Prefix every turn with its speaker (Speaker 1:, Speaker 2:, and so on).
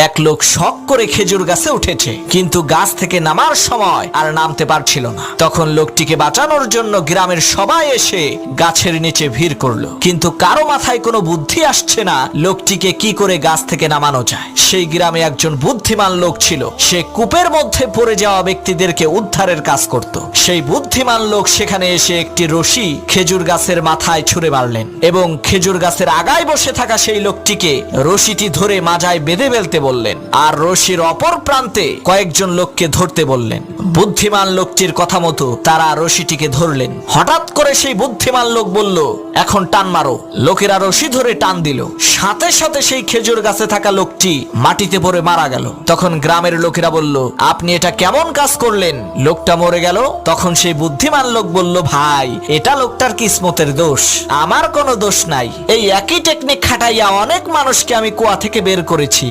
Speaker 1: এক লোক শখ করে খেজুর গাছে উঠেছে, কিন্তু গাছ থেকে নামার সময় আর নামতে পারছিল না। তখন লোকটিকে বাঁচানোর জন্য গ্রামের সবাই এসে গাছের নিচে ভিড় করলো, কিন্তু কারো মাথায় কোনো বুদ্ধি আসছে না লোকটিকে কি করে গাছ থেকে নামানো যায়। সেই গ্রামে একজন বুদ্ধিমান লোক ছিল, সে কূপের মধ্যে পড়ে যাওয়া ব্যক্তিদেরকে উদ্ধারের কাজ করত। সেই বুদ্ধিমান লোক সেখানে এসে একটি রশি খেজুর গাছের মাথায় ছুঁড়ে মারলেন এবং খেজুর গাছের আগায় বসে থাকা সেই লোকটিকে রশিটি ধরে মাজায় বেঁধে ফেলতে বললেন, আর রশির অপর প্রান্তে কয়েকজন লোককে ধরতে বললেন। বুদ্ধিমান লোকটির কথা মতো তারা রশিটিকে ধরলেন। হঠাৎ করে সেই বুদ্ধিমান লোক বলল, এখন টান মারো। লোকেরা রশি ধরে টান দিল, সাথে সাথে সেই খেজুর গাছে থাকা লোকটি মাটিতে পড়ে মারা গেল। তখন গ্রামের লোকেরা বলল, আপনি এটা কেমন কাজ করলেন? লোকটা মরে গেল। তখন সেই বুদ্ধিমান লোক বলল, ভাই, এটা লোকটার কিসমতের দোষ, আমার কোনো দোষ নাই। এই একই টেকনিক খাটাইয়া অনেক মানুষকে আমি কুয়া থেকে বের করেছি।